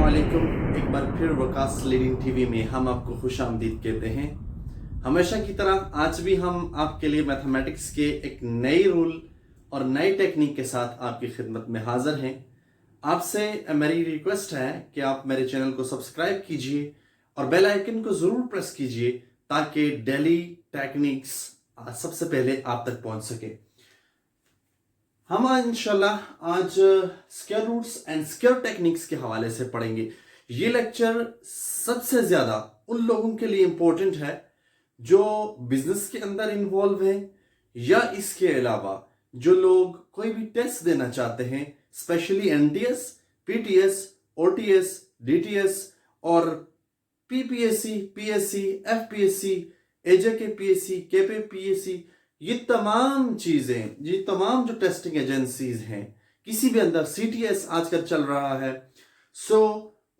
अस्सलामुअलैकुम। एक बार फिर वकास लीडिंग टीवी में हम आपको खुश आमदीद कहते हैं। हमेशा की तरह आज भी हम आपके लिए मैथमेटिक्स के एक नई रूल और नई टेक्निक के साथ आपकी खिदमत में हाजिर हैं। आपसे मेरी रिक्वेस्ट है कि आप मेरे चैनल को सब्सक्राइब कीजिए और बेल आइकन को ज़रूर प्रेस कीजिए ताकि डेली टेक्निक्स सबसे पहले आप तक पहुंच सके। हम इंशाल्लाह आज square roots and square techniques के हवाले से पढ़ेंगे। ये लेक्चर सबसे ज़्यादा उन लोगों के लिए इम्पोर्टेंट है जो बिजनेस के अंदर इन्वॉल्व हैं या इसके अलावा जो लोग कोई भी टेस्ट देना चाहते हैं, specially NTS, PTS, OTS, DTS और PPSC, PSC, FPSC, AJK PSC, KP PSC, ये तमाम चीजें, ये तमाम जो टेस्टिंग एजेंसीज हैं, किसी भी अंदर सीटीएस आजकल चल रहा है,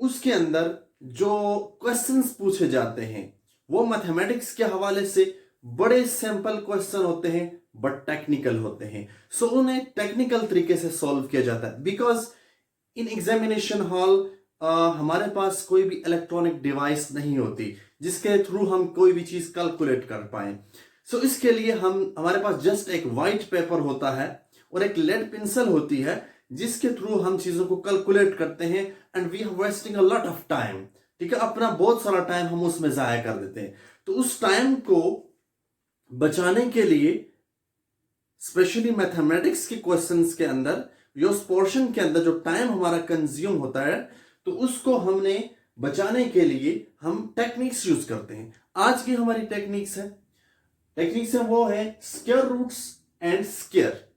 उसके अंदर जो क्वेश्चंस पूछे जाते हैं वो मैथमेटिक्स के हवाले से बड़े सिंपल क्वेश्चन होते हैं बट टेक्निकल होते हैं। उन्हें टेक्निकल तरीके से सॉल्व किया जाता है बिकॉज इन एग्जामिनेशन हॉल हमारे पास कोई भी इलेक्ट्रॉनिक डिवाइस नहीं होती जिसके थ्रू हम कोई भी चीज कैलकुलेट कर पाए। इसके लिए हमारे पास जस्ट एक वाइट पेपर होता है और एक लेड पेंसिल होती है जिसके थ्रू हम चीजों को कैलकुलेट करते हैं and we are wasting a lot of time. ठीक है, अपना बहुत सारा टाइम हम उसमें जाया कर देते हैं। तो उस टाइम को बचाने के लिए स्पेशली मैथमेटिक्स के क्वेश्चंस के अंदर या उस पोर्शन के अंदर जो टाइम हमारा कंज्यूम होता है तो उसको हमने बचाने के लिए हम टेक्निक्स यूज करते हैं। आज की हमारी टेक्निक्स है वो है square roots and square.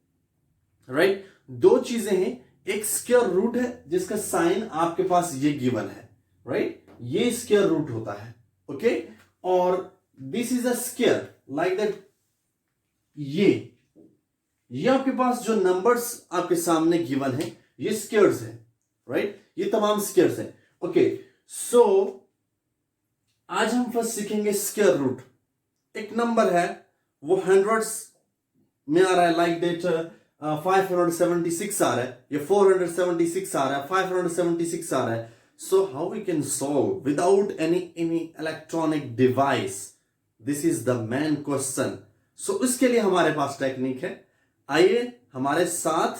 Right, दो चीजें हैं, एक स्क्वायर रूट है जिसका साइन आपके पास ये गिवन है, राइट, ये स्क्वायर रूट होता है, ओके, और this is a square like that. ये आपके पास जो नंबर्स आपके सामने गिवन है ये स्क्वायर्स है, राइट, ये तमाम स्क्वायर्स है। ओके, आज हम फर्स्ट सीखेंगे स्क्वायर रूट। एक नंबर है वो हंड्रेड्स में आ रहा है, लाइक दैट 576 आ रहा है, ये 476 आ रहा है, 576 आ रहा है। How we can solve without any electronic device? This is the main question. इसके लिए हमारे पास टेक्निक है। आइए हमारे साथ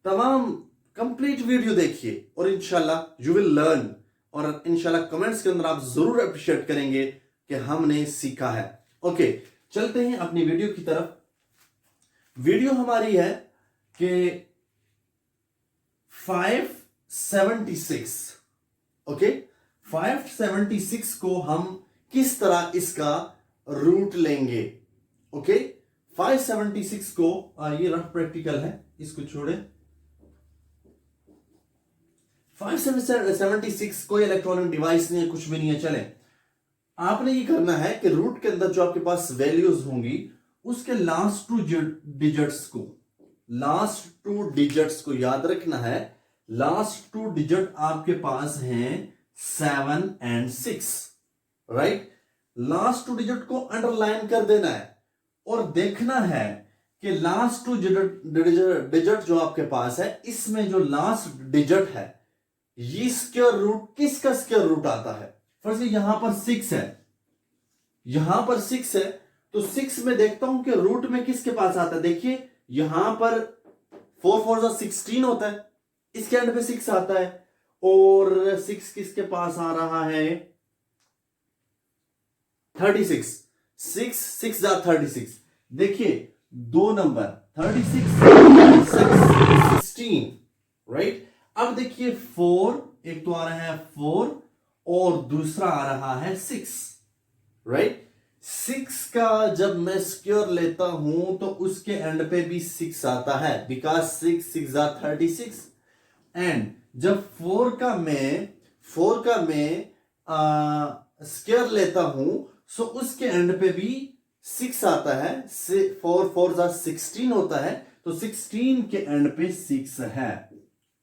तमाम कंप्लीट वीडियो देखिए और इंशाल्लाह यू विल लर्न, और इंशाल्लाह कमेंट्स के अंदर आप जरूर अप्रिशिएट करेंगे कि हमने सीखा है। ओके, चलते हैं अपनी वीडियो की तरफ। वीडियो हमारी है कि 576, ओके, 576 को हम किस तरह इसका रूट लेंगे। ओके, 576 को ये रफ प्रैक्टिकल है, इसको छोड़े। 576 कोई इलेक्ट्रॉनिक डिवाइस नहीं है, कुछ भी नहीं है। चले, आपने ये करना है कि रूट के अंदर जो आपके पास वैल्यूज होंगी उसके लास्ट टू डिजिट्स को याद रखना है। लास्ट टू डिजिट आपके पास हैं 7 और 6, राइट। लास्ट टू डिजिट को अंडरलाइन कर देना है और देखना है कि लास्ट टू डिजिट जो आपके पास है इसमें जो लास्ट डिजिट है ये स्क्वायर रूट किसका स्क्वायर रूट आता है। फर्स्ट यहां पर 6 है, यहां पर 6 है, तो 6 में देखता हूं कि रूट में किसके पास आता है। देखिए यहां पर 4 4 16 होता है, इसके एंड पे 6 आता है, और 6 किसके पास आ रहा है 36, 6 6 36। देखिए दो नंबर 36 16, राइट। अब देखिए 4, एक तो आ रहा है 4 और दूसरा आ रहा है 6, राइट। 6 का जब मैं स्क्वायर लेता हूं तो उसके एंड पे भी 6 आता है बिकॉज 6 6 36, एंड जब 4 का मैं स्क्वायर लेता हूं सो उसके एंड पे भी 6 आता है, 4 4 16 होता है, तो 16 के एंड पे 6 है।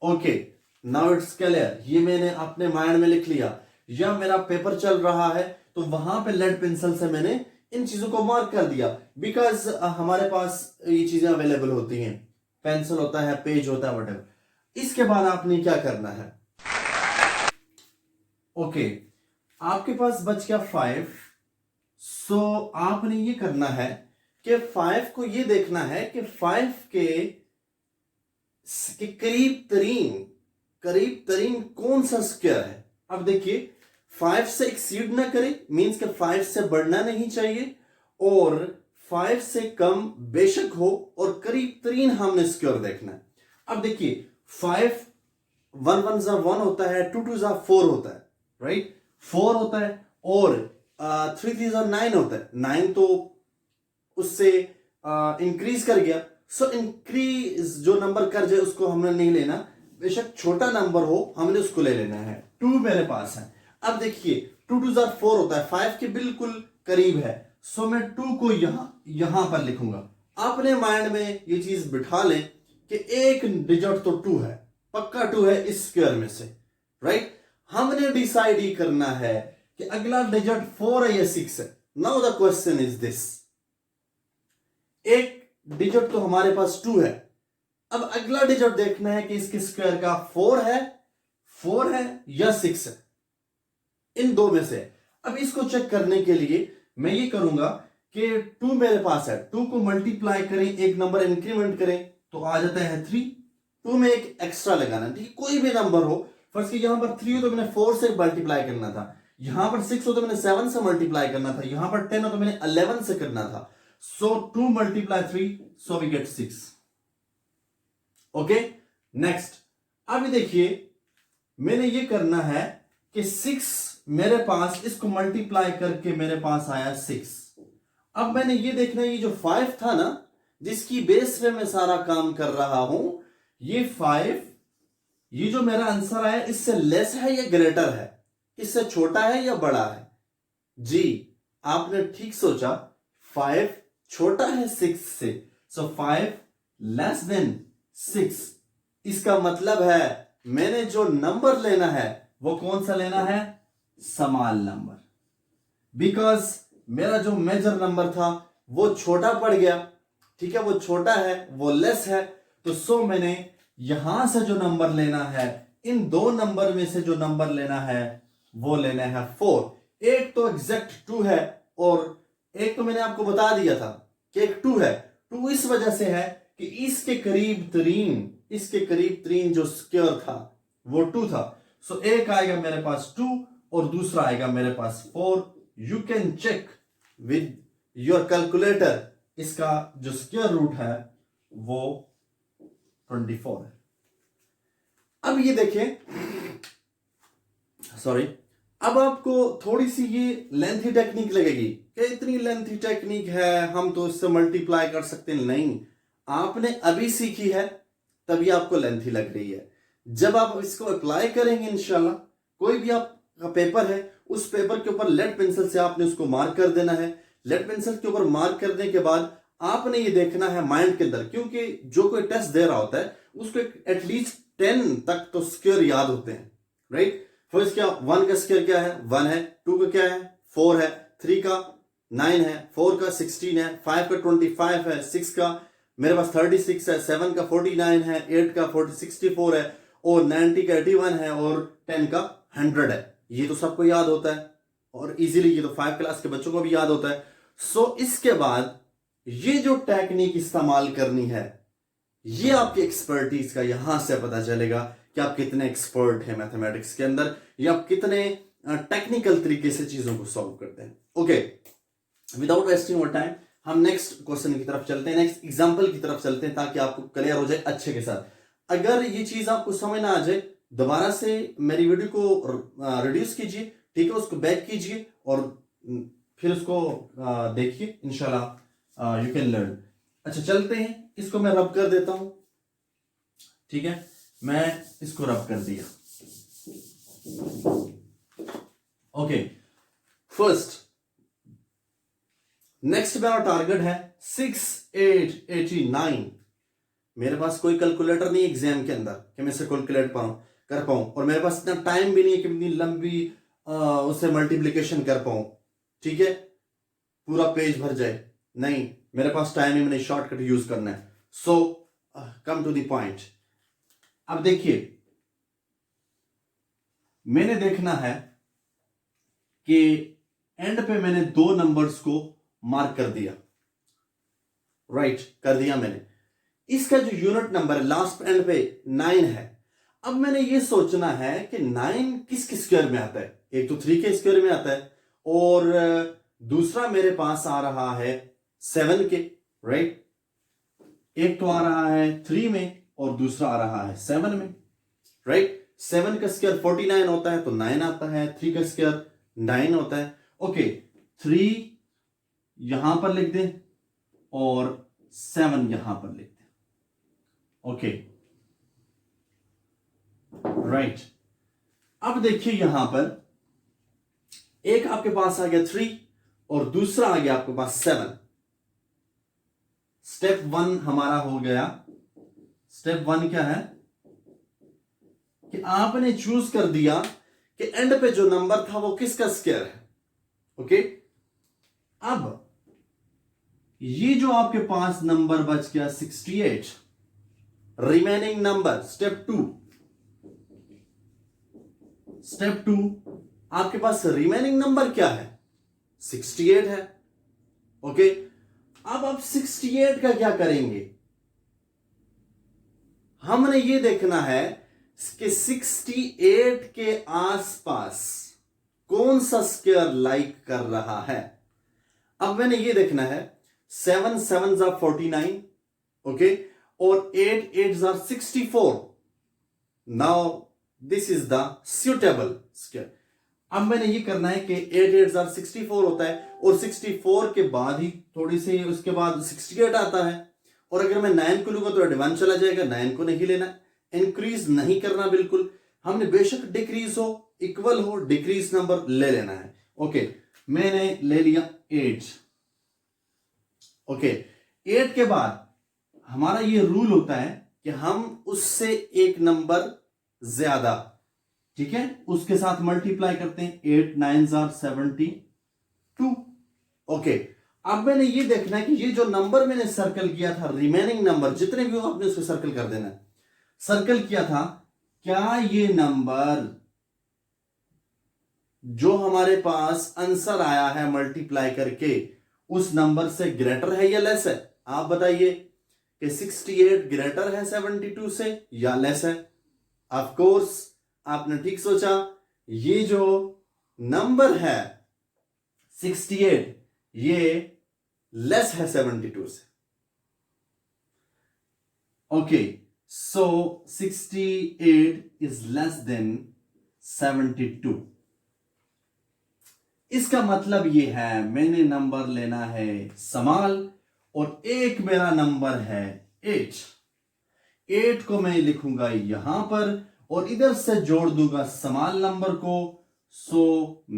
Okay, now it's clear. ये मैंने अपने माइंड में लिख लिया, या मेरा पेपर चल रहा है तो वहां पे लेड पेंसिल से मैंने इन चीजों को मार्क कर दिया बिकॉज हमारे पास ये चीजें अवेलेबल होती हैं, पेंसिल होता है, पेज होता है, वटेवर। इसके बाद आपने क्या करना है, ओके, आपके पास बच गया 5। सो आपने ये करना है कि 5 को ये देखना है कि 5 के करीब तरीन कौन सा स्क्वायर है। अब देखिए 5 से एक्सीड ना करे, मींस के 5 से बढ़ना नहीं चाहिए, और 5 से कम बेशक हो, और करीब तरीन हमने स्क्वायर देखना है। अब देखिए 5 1 1 जा 1 होता है, 2 2 जा 4 होता है, राइट, 4 होता है, और 3 3 जा 9 होता है। 9 तो उससे इंक्रीज कर गया। सो इंक्रीज जो नंबर कर जाए उसको हमने नहीं लेना, बेशक छोटा नंबर हो हमने उसको ले लेना है। 2 मेरे पास है। अब देखिए 2 2 4 होता है, 5 के बिल्कुल करीब है। सो मैं 2 को यहां पर लिखूंगा। अपने माइंड में ये चीज बिठा लें कि एक डिजिट तो 2 है, पक्का 2 है इस स्क्वायर में से, राइट। हमने डिसाइड ही करना है कि अगला डिजिट 4 है या 6 है। Now the question is this, एक डिजिट तो हमारे पास 2 है, अब अगला डिजिट देखना है कि इसके स्क्वायर का 4 है या 6 है, इन दो में से। अब इसको चेक करने के लिए मैं ये करूंगा कि 2 मेरे पास है, 2 को मल्टीप्लाई करें, एक नंबर इंक्रीमेंट करें तो आ जाता है 3। 2 में एक एक्स्ट्रा लगाना, ठीक है, कोई भी नंबर हो। फर्स्ट यहां पर 3 हो तो मैंने 4 से मल्टीप्लाई करना था, यहां पर 6 हो तो मैंने 7 से मल्टीप्लाई करना था, यहां पर 10 हो तो मैंने 11 से करना था। So 2 multiply 3, so we get 6. Okay, next. अब देखिए मैंने ये करना है कि 6 मेरे पास, इसको मल्टीप्लाई करके मेरे पास आया 6। अब मैंने ये देखना है, ये जो 5 था ना, जिसकी बेस पे मैं सारा काम कर रहा हूं, ये 5, ये जो मेरा आंसर आया इससे लेस है या ग्रेटर है, इससे छोटा है या बड़ा है? जी, आपने ठीक सोचा, 5 छोटा है 6 से, सो 5 लेस देन 6। इसका मतलब है मैंने जो नंबर लेना है वो कौन सा लेना है? स्मॉल नंबर, बिकॉज मेरा जो मेजर नंबर था वो छोटा पड़ गया, ठीक है, वो छोटा है, वो लेस है, तो सो मैंने यहां से जो नंबर लेना है, इन दो नंबर में से जो नंबर लेना है वो लेना है 4। एक तो एग्जैक्ट 2 है, और एक तो मैंने आपको बता दिया था कि एक 2 है। 2 इस वजह से है कि इसके करीब तरीन जो स्क्वायर था वो 2 था। सो एक आएगा मेरे पास 2 और दूसरा आएगा मेरे पास 4। You can check with your calculator, इसका जो स्क्वायर रूट है वो 24 है। अब ये देखें, सॉरी, अब आपको थोड़ी सी ये लेंथी टेक्निक लगेगी कि इतनी लेंथी टेक्निक है, हम तो इससे मल्टीप्लाई कर सकते हैं। नहीं, आपने अभी सीखी है तभी आपको लेंथी लग रही है। जब आप इसको अप्लाई करेंगे इंशाल्लाह, कोई भी आपका पेपर है, उस पेपर के ऊपर लेड पेंसिल से आपने उसको मार्क कर देना है। लेड पेंसिल के ऊपर मार्क करने के बाद आपने ये देखना है माइंड के अंदर, क्योंकि जो कोई टेस्ट दे रहा होता है उसको एटलीस्ट 10 तक तो स्क्वायर याद होते हैं, राइट। फर्स्ट क्या, 1 का स्क्वायर क्या है? 1 है। 2 का क्या है? 4 है। 3 का 9 है। 4 का 16 है। 5 का 25 है। 6 का मेरे पास 36 है। 7 का 49 है। 8 का 64 है, और 90 का 81 है, और 10 का 100 है। ये तो सबको याद होता है, और इजीली ये तो 5 क्लास के बच्चों को भी याद होता है। सो इसके बाद ये जो टेक्निक इस्तेमाल करनी है, ये आपकी एक्सपर्टीज का यहां से पता चलेगा कि आप कितने एक्सपर्ट हैं मैथमेटिक्स के अंदर, या आप कितने टेक्निकल तरीके से चीजों को सॉल्व करते हैं। Okay, without wasting your time हम नेक्स्ट क्वेश्चन की तरफ चलते हैं, नेक्स्ट एग्जांपल की तरफ चलते हैं, ताकि आपको क्लियर हो जाए अच्छे के साथ। अगर ये चीज आपको समझ ना आ जाए, दोबारा से मेरी वीडियो को रिड्यूस कीजिए, ठीक है, उसको बैक कीजिए और फिर उसको देखिए, इंशाल्लाह यू कैन लर्न। अच्छा, चलते हैं, इसको मैं रब कर देता हूं, ठीक है, मैं इसको रब कर दिया। ओके, फर्स्ट नेक्स्ट मेरा टारगेट है 6 8 89। मेरे पास कोई कैलकुलेटर नहीं एग्जाम के अंदर कि मैं इसे कैलकुलेट कर पाऊं, और मेरे पास इतना टाइम भी नहीं है कि इतनी लंबी उससे मल्टीप्लिकेशन कर पाऊं, ठीक है, पूरा पेज भर जाए। नहीं, मेरे पास टाइम है, मैंने शॉर्टकट यूज करना है। सो कम टू द पॉइंट। अब देखिए, मैंने देखना है कि एंड पे मैंने दो नंबर्स को मार्क कर दिया, राइट कर दिया मैंने। इसका जो यूनिट नंबर है लास्ट एंड पे 9 है। अब मैंने ये सोचना है कि 9 किसके स्क्वायर में आता है। एक तो 3 के स्क्वायर में आता है और दूसरा मेरे पास आ रहा है 7 के, राइट। एक तो आ रहा है 3 में और दूसरा आ रहा है 7 में, राइट। 7 का स्क्वायर 49 होता है तो 9 आता है, 3 का स्क्वायर 9 होता है। ओके 3 यहां पर लिख दें और 7 यहां पर लिख दें, ओके राइट। अब देखिए यहां पर एक आपके पास आ गया 3 और दूसरा आ गया आपके पास 7। स्टेप 1 हमारा हो गया। स्टेप 1 क्या है कि आपने चूज कर दिया कि एंड पे जो नंबर था वो किसका स्क्वायर है, ओके। अब ये जो आपके पास नंबर बच गया 68, रिमेनिंग नंबर स्टेप 2 आपके पास रिमेनिंग नंबर क्या है, 68 है, ओके। अब आप 68 का क्या करेंगे, हमने ये देखना है कि 68 के आसपास कौन सा स्क्वायर लाइक कर रहा है। अब मैंने ये देखना है 7 7s are 49, ओके, और 8 8s are 64। Now this is the suitable square. अब मैंने ये करना है कि 8 8s are 64 होता है और 64 के बाद ही थोड़ी सी उसके बाद 68 आता है। और अगर मैं 9 को लूंगा तो एडवांस चला जाएगा, 9 को नहीं लेना, इंक्रीज नहीं करना बिल्कुल। हमने बेशक डिक्रीज हो, इक्वल हो, डिक्रीज नंबर ले लेना है, ओके। मैंने ले लिया 8, ओके। 8 के बाद हमारा ये रूल होता है कि हम उससे एक नंबर ज्यादा, ठीक है, उसके साथ मल्टीप्लाई करते हैं। 8 9s are 72, ओके। अब मैंने ये देखना है कि ये जो नंबर मैंने सर्कल किया था, रिमेनिंग नंबर जितने भी हो आपने उसको सर्कल कर देना है। सर्कल किया था, क्या ये नंबर जो हमारे पास आंसर आया है मल्टीप्लाई करके उस नंबर से ग्रेटर है या लेस है। आप बताइए कि 68 ग्रेटर है 72 से या लेस है। ऑफ कोर्स आपने ठीक सोचा, ये जो नंबर है 68 ये लेस है 72 से, okay. So 68 is less than 72। इसका मतलब यह है मैंने नंबर लेना है समाल और एक मेरा नंबर है 8। 8 को मैं लिखूंगा यहां पर और इधर से जोड़ दूंगा समाल नंबर को। सो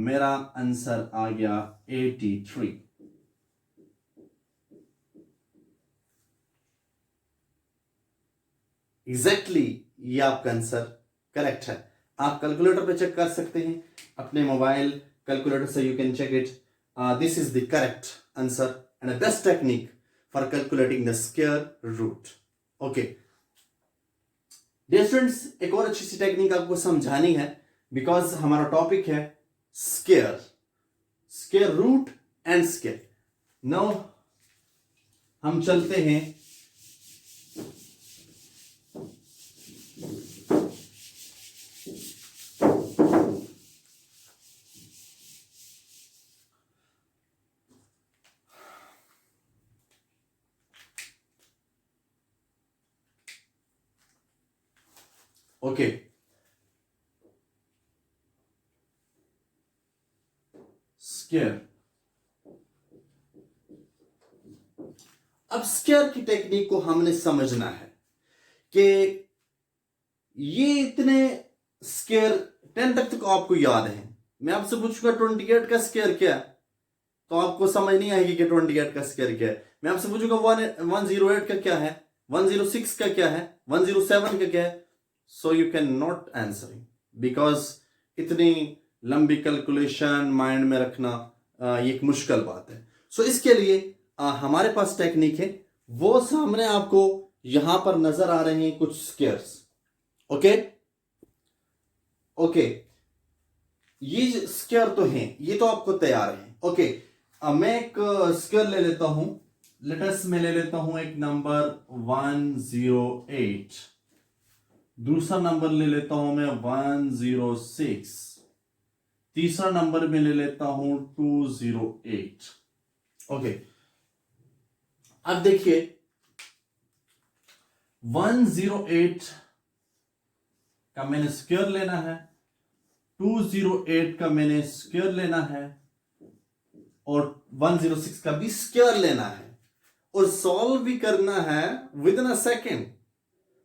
मेरा आंसर आ गया 83। एग्जैक्टली ये आपका आंसर करेक्ट है। आप कैलकुलेटर पे चेक कर सकते हैं, अपने मोबाइल कैलकुलेटर से you can check it. This is the correct answer and the best technique for calculating the square root, okay. Dear students, एक और अच्छी सी टेक्निक आपको समझानी है बिकॉज हमारा टॉपिक है square root and square. Now हम चलते हैं ओके। स्क्वायर, अब स्क्वायर की टेक्निक को हमने समझना है कि ये इतने स्क्वायर 10 तक आपको याद है। मैं आपसे पूछूंगा 28 का स्क्वायर क्या है तो आपको समझ नहीं आएगी कि 28 का स्क्वायर क्या है। मैं आपसे पूछूंगा 108 का क्या है, 106 का क्या है, 107 का क्या है। So you can not answering because इतनी लंबी कैलकुलेशन माइंड में रखना ये एक मुश्किल बात है। सो इसके लिए हमारे पास टेक्निक है, वो सामने आपको यहां पर नजर आ रहे हैं कुछ स्क्वायर्स, ओके ओके। ये स्क्वायर तो है, ये तो आपको तैयार है। ओके, अब मैं एक स्क्वायर ले लेता हूं। लेटस में ले लेता हूं एक नंबर 108, दूसरा नंबर ले लेता हूं मैं 106, तीसरा नंबर में ले लेता हूं 208। ओके, अब देखिए 108 का मैंने स्क्वायर लेना है, 208 का मैंने स्क्वायर लेना है और 106 का भी स्क्वायर लेना है और सॉल्व भी करना है विद इन अ सेकेंड।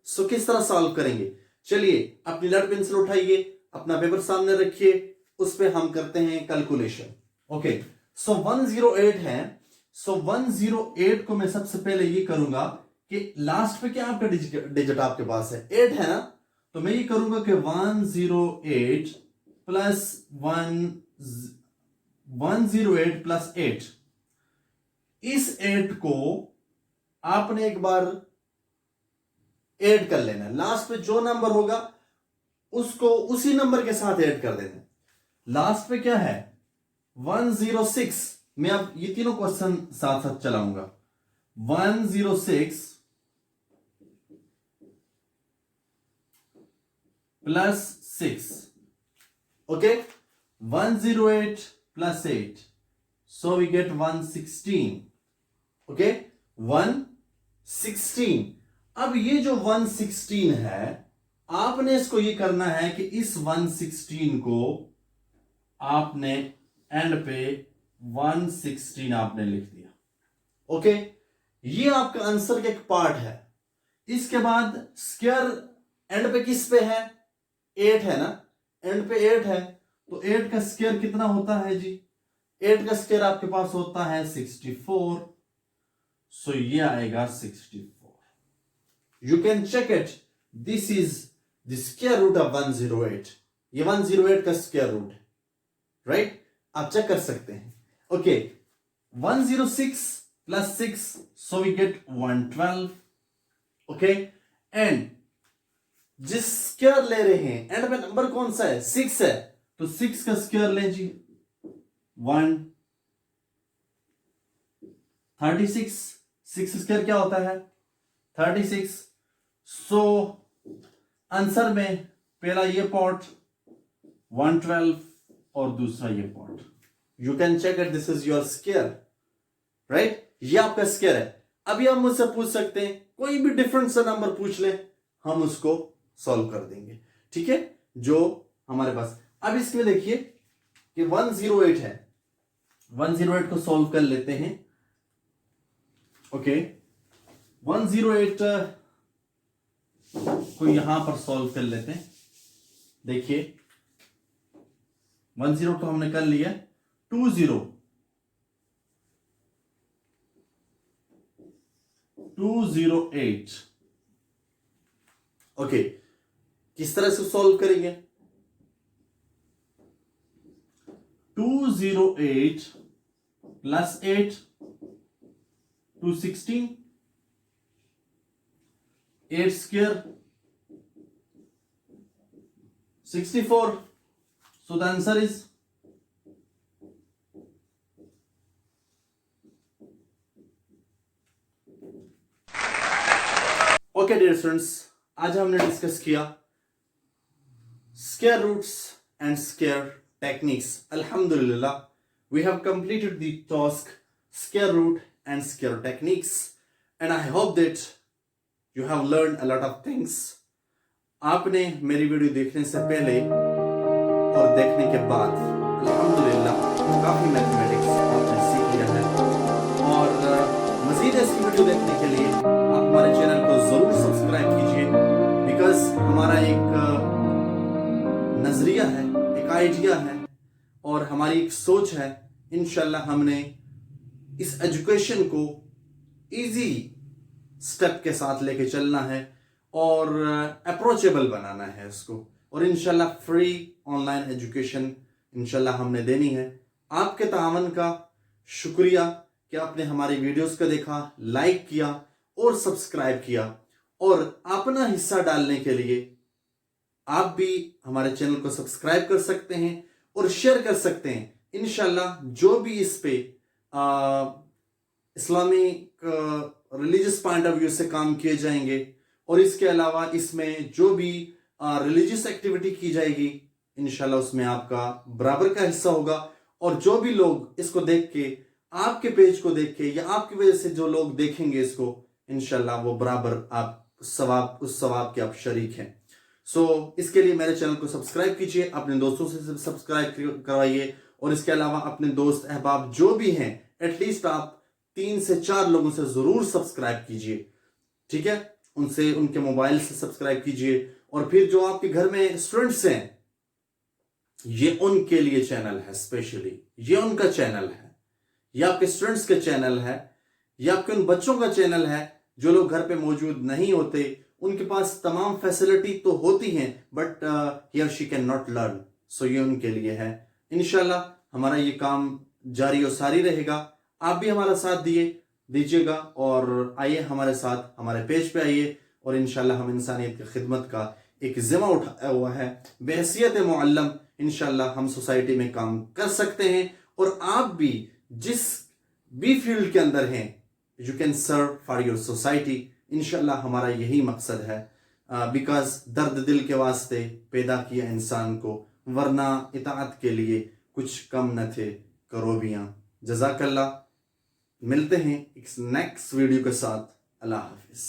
सो किस तरह सॉल्व करेंगे? चलिए अपनी लेड पेंसिल उठाइए, अपना पेपर सामने रखिए, उस पे हम करते हैं कैलकुलेशन। ओके, सो 108 है। सो 108 को मैं सबसे पहले ये करूंगा कि लास्ट पे क्या आपका डिजिट आपके पास है 8 है ना, तो मैं ये करूंगा कि 108 प्लस 108 प्लस 8, इस 8 को आपने एक बार ऐड कर लेना। लास्ट पे जो नंबर होगा उसको उसी नंबर के साथ ऐड कर देना। लास्ट पे क्या है 106। मैं अब ये तीनों क्वेश्चन साथ साथ चलाऊंगा। 106 plus 6, okay, 108 plus 8, so we get 116, okay, 116। अब ये जो 116 है, आपने इसको ये करना है कि इस 116 को आपने एंड पे 116 आपने लिख दिया। ओके, ये आपका आंसर का एक पार्ट है। इसके बाद स्क्वायर एंड पे किस पे है 8 है ना, एंड पे 8 है, तो 8 का स्क्वायर कितना होता है जी? 8 का स्क्वायर आपके पास होता है 64, सो ये आएगा 64। You can check it, this is the square root of 108। ये 108 का स्क्वायर रूट है, राइट? आप चेक कर सकते हैं। Okay, 106 plus 6, so we get 112। Okay, and जिस स्क्वायर ले रहे हैं एंड में नंबर कौन सा है 6 है, तो 6 का स्क्वायर लें जी 136। 6 स्क्वायर क्या होता है 36। सो आंसर में पहला ये पार्ट 112 और दूसरा ये part. You can check it, this is your square, right? ये आपका स्क्वायर है। अभी आप मुझसे पूछ सकते हैं, कोई भी डिफरेंट सा नंबर पूछ ले, हम उसको सॉल्व कर देंगे, ठीक है, जो हमारे पास। अब इसमें देखिए कि 108 है, 108 को सॉल्व कर लेते हैं। ओके, 108 को यहां पर सॉल्व कर लेते हैं। देखिए 10 तो हमने कर लिया, 208। ओके, किस तरह से सॉल्व करेंगे? 208 plus 8, 216, 8 square 64, so the answer is okay dear students, आज हमने डिस्कस किया square roots and square techniques. अल्हम्दुलिल्लाह, we have completed the task square root and square techniques, and I hope that you have learned a lot of things. आपने मेरी video देखने से पहले और देखने के बाद अल्हम्दुलिल्लाह काफ़ी मैथमेटिक्स आपने सीख लिया है। और मज़ीद ऐसी वीडियो देखने के लिए आप हमारे चैनल को ज़रूर सब्सक्राइब कीजिए, बिकॉज हमारा एक नज़रिया है, एक आइडिया है और हमारी एक सोच है। इंशाल्लाह हमने इस एजुकेशन को इजी स्टेप के साथ लेके चलना है और अप्रोचेबल बनाना है इसको, और इंशाल्लाह फ्री ऑनलाइन एजुकेशन इंशाल्लाह हमने देनी है। आपके तावन का शुक्रिया कि आपने हमारी वीडियोस को देखा, लाइक किया और सब्सक्राइब किया, और अपना हिस्सा डालने के लिए आप भी हमारे चैनल को सब्सक्राइब कर सकते हैं और शेयर कर सकते हैं। इंशाल्लाह जो भी इस पे Islamic religious point of view से काम किए जाएंगे और इसके अलावा इसमें जो भी रिलीजियस एक्टिविटी की जाएगी इंशाल्लाह उसमें आपका बराबर का हिस्सा होगा। और जो भी लोग इसको देख के आपके पेज को देख के या आपकी वजह से जो लोग देखेंगे इसको इंशाल्लाह वो बराबर आप उस सवाब के आप शरीक हैं। इसके लिए मेरे चैनल को सब्सक्राइब कीजिए, अपने दोस्तों से सब्सक्राइब करवाइए और इसके अलावा अपने दोस्त अहबाब जो भी हैं एटलीस्ट आप 3 से 4 लोगों से जरूर सब्सक्राइब कीजिए, ठीक है, उनसे उनके मोबाइल से सब्सक्राइब कीजिए। और फिर जो आपके घर में स्टूडेंट्स हैं ये उनके लिए चैनल है, स्पेशली ये उनका चैनल है, ये आपके स्टूडेंट्स का चैनल है, ये आपके उन बच्चों का चैनल है जो लोग घर पे मौजूद नहीं होते, उनके पास तमाम फैसिलिटी तो होती हैं बट ही और शी कैन नॉट लर्न। ये उनके लिए है। इंशाल्लाह हमारा ये काम जारी और सारी रहेगा। आप भी हमारा साथ दीजिएगा और आइए हमारे साथ, हमारे पेज पे आइए और इंशाल्लाह हम इंसानियत की खिदमत का एक जिम्मा उठाया हुआ है। बहैसियत मुअल्लम इंशाल्लाह हम सोसाइटी में काम कर सकते हैं और आप भी जिस भी फील्ड के अंदर हैं you can serve for your society. इंशाल्लाह हमारा यही मकसद है, बिकॉज दर्द दिल के वास्ते पैदा किया इंसान को, वरना इताअत के लिए कुछ कम न थे करोबियां। जज़ाकल्लाह। मिलते हैं एक नेक्स्ट वीडियो के साथ। अल्लाह हाफिज।